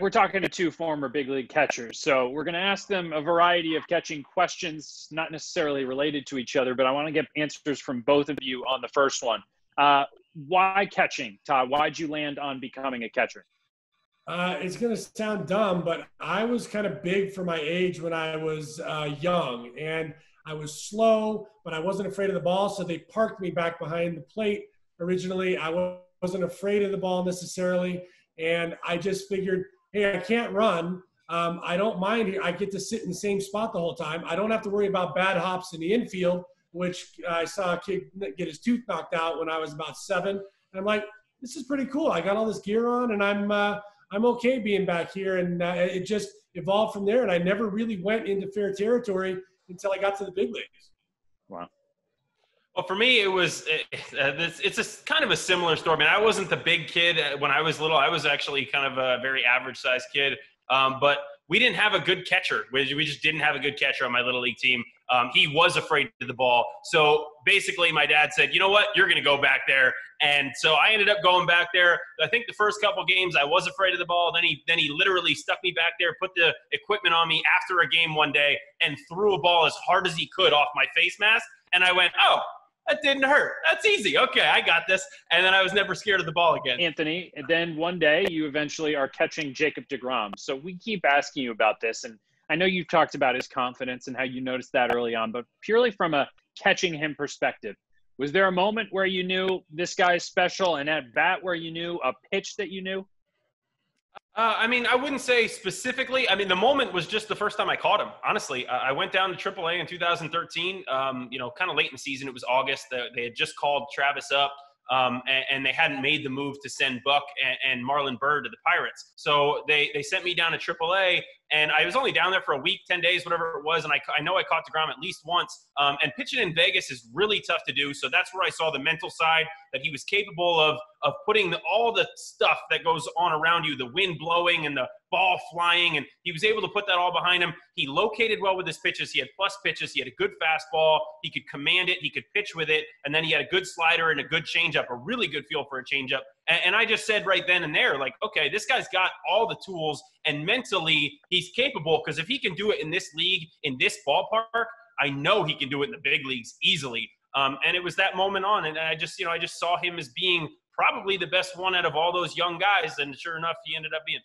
we're talking to two former big league catchers. So we're going to ask them a variety of catching questions, not necessarily related to each other, but I want to get answers from both of you on the first one. Why catching, Todd? Why'd you land on becoming a catcher? It's going to sound dumb, but I was kind of big for my age when I was young, and I was slow, but I wasn't afraid of the ball, so they parked me back behind the plate. Originally, I wasn't afraid of the ball necessarily, and I just figured, hey, I can't run. I don't mind. I get to sit in the same spot the whole time. I don't have to worry about bad hops in the infield, which I saw a kid get his tooth knocked out when I was about 7. And I'm like, this is pretty cool. I got all this gear on, and I'm okay being back here. And it just evolved from there, and I never really went into fair territory until I got to the big leagues. Wow. Well, for me, it's a kind of a similar story. I mean, I wasn't the big kid when I was little. I was actually kind of a very average-sized kid. But we didn't have a good catcher. We just didn't have a good catcher on my little league team. He was afraid of the ball. So basically my dad said, you know what, you're going to go back there. And so I ended up going back there. I think the first couple games I was afraid of the ball. Then he literally stuck me back there, put the equipment on me after a game one day, and threw a ball as hard as he could off my face mask. And I went, oh, that didn't hurt. That's easy. Okay, I got this. And then I was never scared of the ball again. Anthony, and then one day you eventually are catching Jacob deGrom. So we keep asking you about this, and I know you've talked about his confidence and how you noticed that early on, but purely from a catching him perspective, was there a moment where you knew this guy is special, and at bat where you knew, a pitch that you knew? I mean, I wouldn't say specifically. I mean, the moment was just the first time I caught him, honestly. I went down to AAA in 2013, kind of late in the season. It was August. They had just called Travis up, and they hadn't made the move to send Buck and Marlon Byrd to the Pirates. So they sent me down to AAA, and I was only down there for a week, 10 days, whatever it was, and I know I caught deGrom at least once. And pitching in Vegas is really tough to do, so that's where I saw the mental side, that he was capable of putting all the stuff that goes on around you, the wind blowing and the ball flying, and he was able to put that all behind him. He located well with his pitches. He had plus pitches. He had a good fastball. He could command it. He could pitch with it, and then he had a good slider and a good changeup, a really good feel for a changeup. And I just said right then and there, like, okay, this guy's got all the tools, and mentally he's capable, because if he can do it in this league, in this ballpark, I know he can do it in the big leagues easily. And it was that moment on, and I just saw him as being probably the best one out of all those young guys, and sure enough, he ended up being.